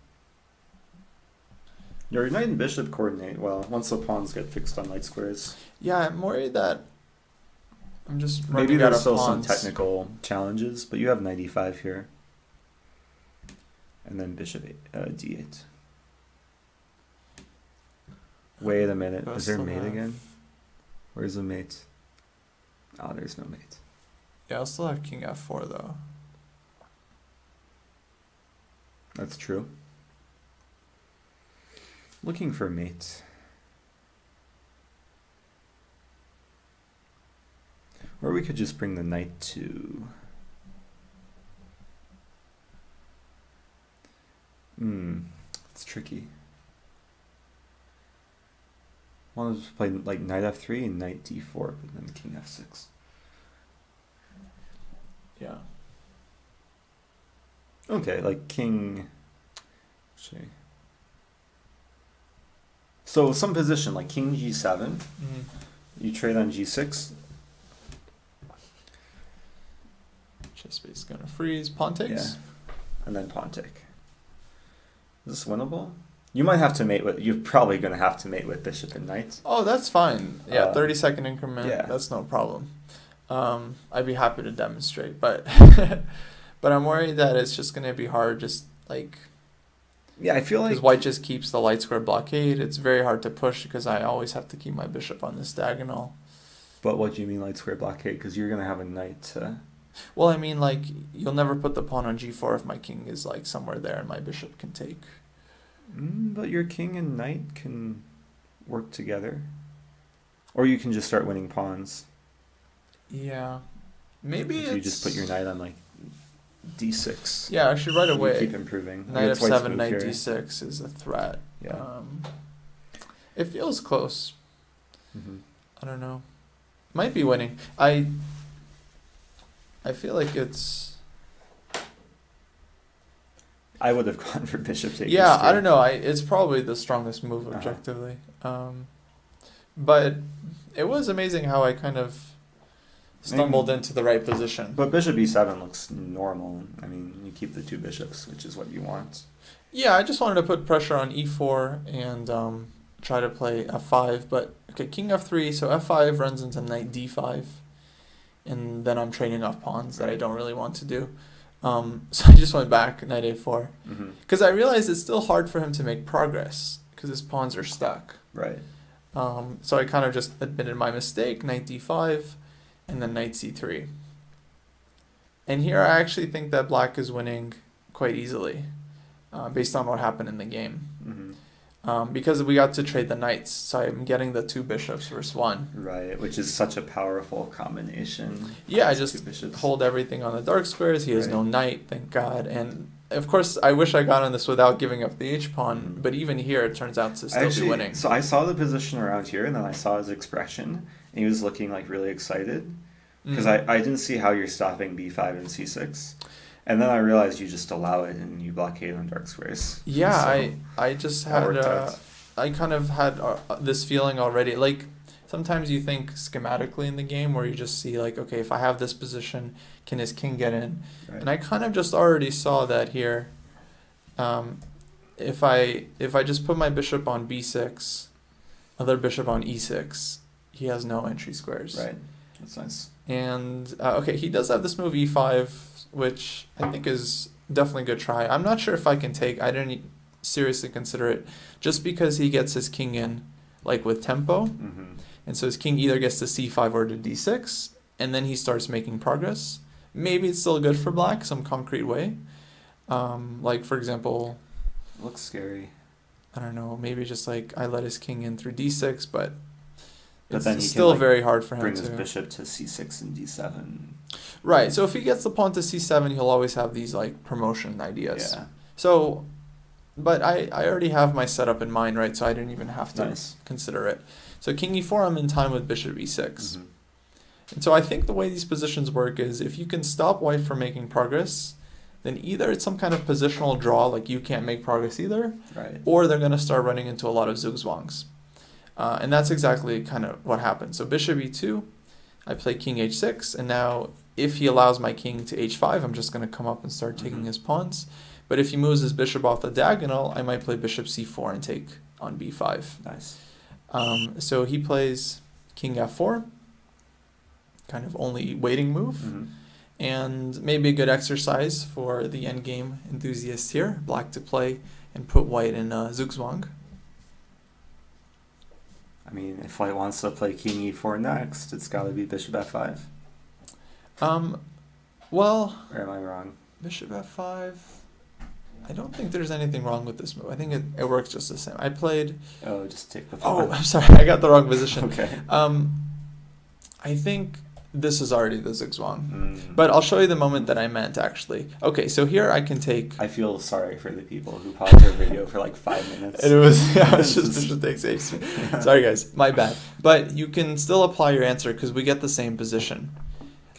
Your knight and bishop coordinate well once the pawns get fixed on light squares. Yeah, I'm worried that I'm just maybe running out there's of still pawns. some technical challenges, but you have knight e5 here. And then bishop d8. Wait a minute. Is there mate again? Where's the mate? Oh, there's no mate. Yeah, I'll still have king f4 though. That's true. Looking for a mate. Or we could just bring the knight to tricky. One was played like knight f3 and knight d4, but then king f6. Yeah. Okay, like king. Actually. So some position like king g7. You trade on g6. Chess base gonna freeze. Pawn takes. Yeah. And then pawn take. Is this winnable? You might have to mate with. You're probably gonna have to mate with bishop and knight. Oh, that's fine. Yeah, 30-second increment. Yeah. That's no problem. I'd be happy to demonstrate, but but I'm worried that it's just gonna be hard. Just like. Yeah, I feel like because white just keeps the light square blockade. It's very hard to push because I always have to keep my bishop on this diagonal. But what do you mean light square blockade? Because you're gonna have a knight. Well, I mean, like, you'll never put the pawn on g4 if my king is like somewhere there and my bishop can take. But your king and knight can work together, or you can just start winning pawns. Yeah, maybe you just put your knight on like d6. Yeah, actually, right away. Keep improving. Knight f7, knight d6 is a threat. Yeah. It feels close. I don't know. Might be winning. I feel like it's. I would have gone for bishop takes. Yeah, I don't know. It's probably the strongest move objectively. But it was amazing how I kind of stumbled into the right position. But bishop e7 looks normal. I mean, you keep the two bishops, which is what you want. Yeah, I just wanted to put pressure on e4 and try to play f5. But, okay, king f3, so f5 runs into knight d5. And then I'm trading off pawns that I don't really want to do. So I just went back, knight a4. Because I realized it's still hard for him to make progress because his pawns are stuck. Right. So I kind of just admitted my mistake, knight d5, and then knight c3. And here I actually think that black is winning quite easily based on what happened in the game. Because we got to trade the knights, so I'm getting the two bishops versus one. Right, which is such a powerful combination. Yeah, I just hold everything on the dark squares. He has no knight, thank God. And of course, I wish I got on this without giving up the h-pawn, but even here it turns out to still be winning. So I saw the position around here, and then I saw his expression, and he was looking like really excited. Because I didn't see how you're stopping b5 and c6. And then I realized you just allow it and you blockade on dark squares. Yeah, so I just had, I kind of had this feeling already. Like, sometimes you think schematically in the game where you just see like, okay, if I have this position, can his king get in? Right. And I kind of just already saw that here. If I just put my bishop on b6, other bishop on e6, he has no entry squares. Right, that's nice. And, okay, he does have this move e5, which I think is definitely a good try. I'm not sure if I can take. I didn't seriously consider it just because he gets his king in like with tempo. And so his king either gets to c5 or to d6, and then he starts making progress. Maybe it's still good for black, some concrete way. Like, for example... Looks scary. I don't know, maybe just like I let his king in through d6, but it's then still very hard for him bring to... his bishop to c6 and d7. Right, so if he gets the pawn to c7, he'll always have these like promotion ideas. Yeah. So, but I already have my setup in mind, right? So I didn't even have to consider it. So king e4, I'm in time with bishop e6. And so I think the way these positions work is if you can stop white from making progress, then either it's some kind of positional draw, like you can't make progress either, or they're going to start running into a lot of zugzwangs. And that's exactly kind of what happened. So bishop e2, I play king h6, and now if he allows my king to h5, I'm just going to come up and start taking his pawns. But if he moves his bishop off the diagonal, I might play bishop c4 and take on b5. Nice. So he plays king f4, kind of only waiting move, and maybe a good exercise for the endgame enthusiast here, black to play and put white in zugzwang. I mean, if white wants to play king e4 next, it's got to be bishop f5. Well... Or am I wrong? Bishop f5... I don't think there's anything wrong with this move. I think it works just the same. I played... Oh, just take the pawn. Oh, I'm sorry. I got the wrong position. Okay. I think This is already the zugzwang. But I'll show you the moment that I meant, actually. Okay, so here I can take... I feel sorry for the people who paused their video for like 5 minutes. And it was, yeah, it's just bishop takes h3. Yeah. Sorry, guys. My bad. But you can still apply your answer because we get the same position.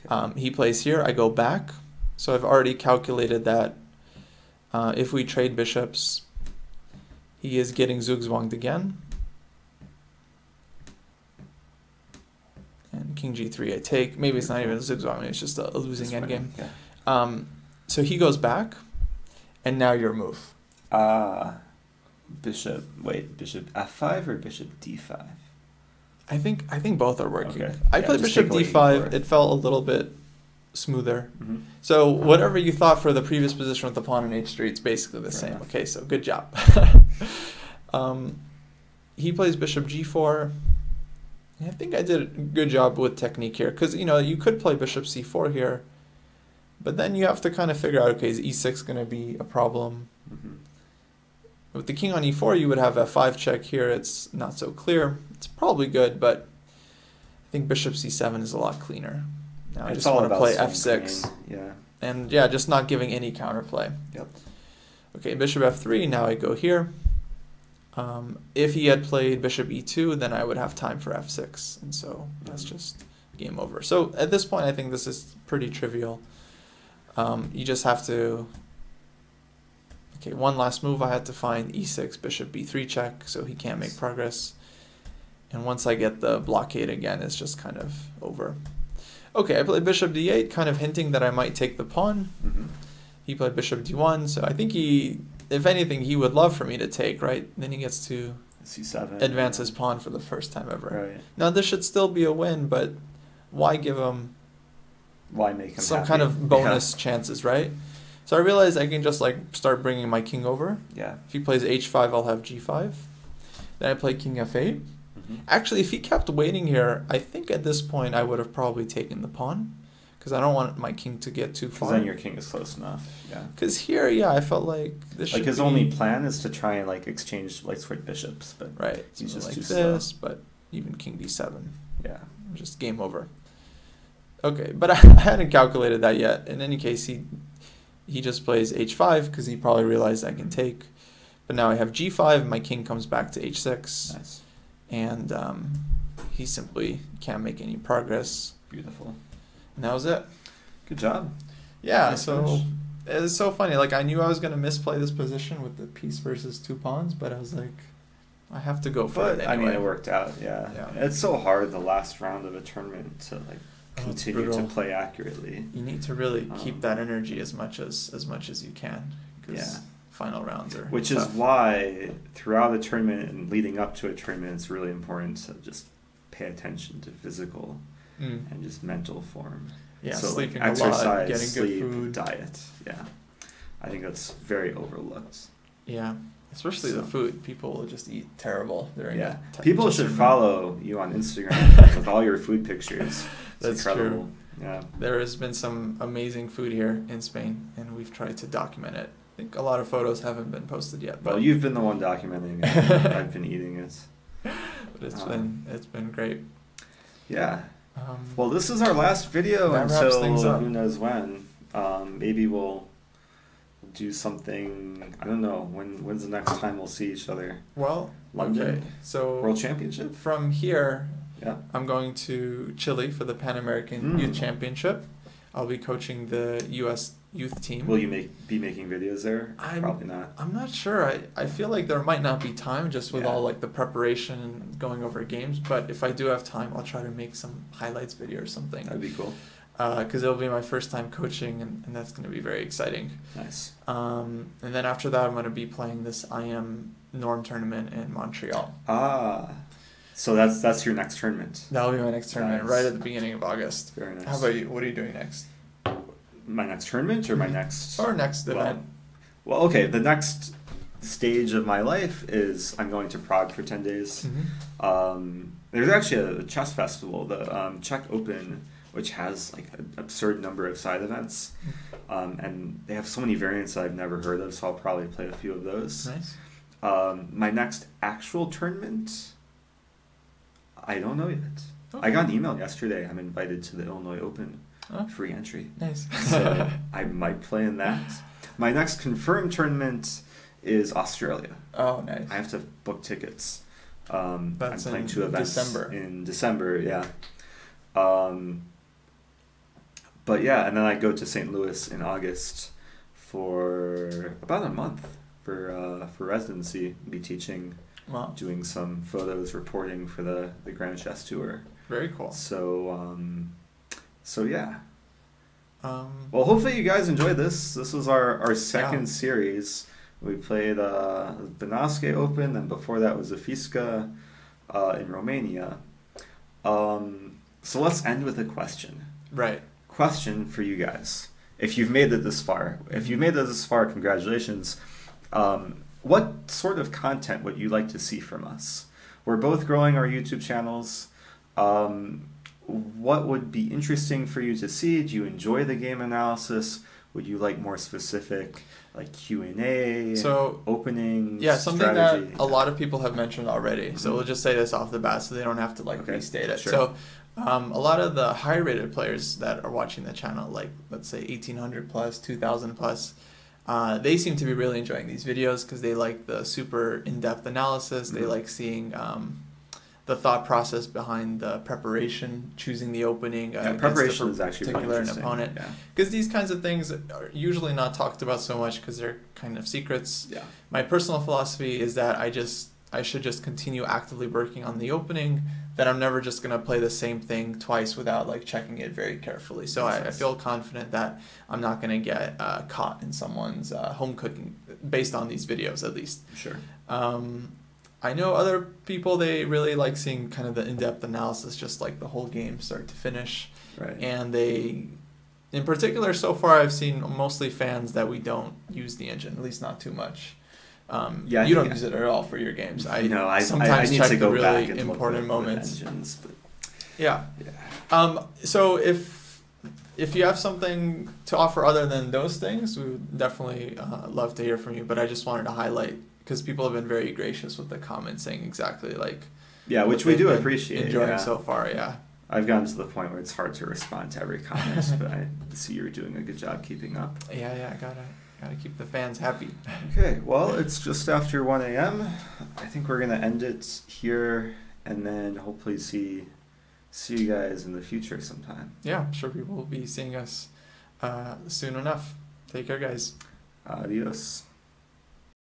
Okay. He plays here. I go back. So I've already calculated that if we trade bishops, he is getting zugzwanged again. And king g3 I take. Maybe it's not even a zugzwang, maybe it's just a losing endgame. Yeah. So he goes back, and now your move. Bishop f5 or bishop d5? I think both are working. Okay. I played bishop d5. It felt a little bit smoother. So whatever you thought for the previous position with the pawn on h3, it's basically the same. Enough. Okay, so good job. He plays bishop g4. I think I did a good job with technique here because, you know, you could play bishop c4 here, but then you have to kind of figure out, okay, is e6 going to be a problem? With the king on e4, you would have f5 check here. It's not so clear. It's probably good, but I think bishop c7 is a lot cleaner. Now I just want to play f6. Yeah. And yeah, just not giving any counterplay. Yep. Okay, bishop f3, now I go here. If he had played bishop e2, then I would have time for f6, and so that's just game over. So at this point, I think this is pretty trivial. You just have to... Okay, one last move, I had to find e6, bishop b3 check, so he can't make progress. And once I get the blockade again, it's just kind of over. Okay, I played bishop d8, kind of hinting that I might take the pawn. He played bishop d1, so I think he... If anything, he would love for me to take, right? Then he gets to c7, advance his pawn for the first time ever. Right. Now, this should still be a win, but why give him... Why make him some happy? Kind of bonus chances, right? So I realized I can just like start bringing my king over. Yeah. If he plays h5, I'll have g5. Then I play king f8. Actually, if he kept waiting here, I think at this point I would have probably taken the pawn. Because I don't want my king to get too far. Because then your king is close enough. Yeah. Because here, yeah, I felt like this should like his only plan is to try and like exchange like sword bishops, but right. He's just like too this, slow. But even king d7. Yeah. Just game over. Okay, but I hadn't calculated that yet. In any case, he just plays h5 because he probably realized I can take. But now I have g5. My king comes back to h6. Nice. And he simply can't make any progress. Beautiful. And that was it. Good job. Yeah, nice so finish. It's so funny. Like, I knew I was going to misplay this position with the piece versus 2 pawns, but I was like, I have to go for it anyway. I mean, it worked out, yeah. It's so hard the last round of a tournament to like continue to play accurately. You need to really keep that energy as much as you can. Because final rounds are Which tough. is why throughout a tournament and leading up to a tournament, it's really important to just pay attention to physical and just mental form. Yeah, so sleeping like exercise, a lot, getting sleep, good food, diet. Yeah, I think that's very overlooked. Yeah, especially the food. People will just eat terrible during. Yeah, people should follow you on Instagram with all your food pictures. That's incredible. True. Yeah, there has been some amazing food here in Spain, and we've tried to document it. I think a lot of photos haven't been posted yet. But well, you've been the one documenting it. I've been eating it. But it's been great. Yeah. Well, this is our last video until who knows when. Maybe we'll do something. I don't know. When's the next time we'll see each other? Well, London. Okay. So World Championship. From here, yeah, I'm going to Chile for the Pan American Youth Championship. I'll be coaching the U.S. youth team. Will you be making videos there? Probably not. I'm not sure. I feel like there might not be time just with all like the preparation and going over games. But if I do have time, I'll try to make some highlights video or something. That'd be cool. Because it'll be my first time coaching, and that's going to be very exciting. Nice. And then after that, I'm going to be playing this IM Norm tournament in Montreal. So that's your next tournament. That'll be my next tournament, right at the beginning of August. Very nice. How about you? What are you doing next? My next tournament or my next... Or next event. Well, okay, the next stage of my life is I'm going to Prague for 10 days. There's actually a chess festival, the Czech Open, which has like an absurd number of side events. And they have so many variants that I've never heard of, so I'll probably play a few of those. Nice. My next actual tournament, I don't know yet. I got an email yesterday. I'm invited to the Illinois Open, free entry. Nice. So I might play in that. My next confirmed tournament is Australia. Oh, nice. I have to book tickets. That's I'm playing in 2 events in December. Yeah. But yeah, and then I go to St. Louis in August for about a month for residency. Be teaching, doing some photos, reporting for the Grand Chess Tour. Very cool. So yeah. Well, hopefully you guys enjoyed this. This was our second series. We played Benasque Open, and before that was the Fisca in Romania. So let's end with a question. Right. Question for you guys. If you've made it this far, congratulations. What sort of content would you like to see from us? We're both growing our YouTube channels. What would be interesting for you to see? Do you enjoy the game analysis? Would you like more specific, like Q&A, opening, something strategy? that a lot of people have mentioned already. So we'll just say this off the bat so they don't have to restate it. Sure. So a lot of the high-rated players that are watching the channel, like let's say 1,800 plus, 2,000 plus, they seem to be really enjoying these videos because they like the super in-depth analysis. They like seeing the thought process behind the preparation, choosing the opening. Preparation is actually particular an opponent. Because these kinds of things are usually not talked about so much because they're kind of secrets. Yeah. My personal philosophy is that I should just continue actively working on the opening, that I'm never just going to play the same thing twice without checking it very carefully. So I feel confident that I'm not going to get caught in someone's home cooking based on these videos, at least. Sure. I know other people, they really like seeing kind of the in-depth analysis, just like the whole game start to finish. Right. And they, in particular, so far I've seen mostly fans that we don't use the engine, at least not too much. You don't use it at all for your games. I sometimes check the really important moments. Engines, but yeah. So if you have something to offer other than those things, we would definitely love to hear from you. But I just wanted to highlight, because people have been very gracious with the comments saying exactly which we do appreciate. Enjoying so far, I've gotten to the point where it's hard to respond to every comment, but I see you're doing a good job keeping up. Yeah, gotta keep the fans happy. Okay, well, it's just after 1 a.m. I think we're gonna end it here, and then hopefully see you guys in the future sometime. Yeah, I'm sure people will be seeing us soon enough. Take care, guys. Adios.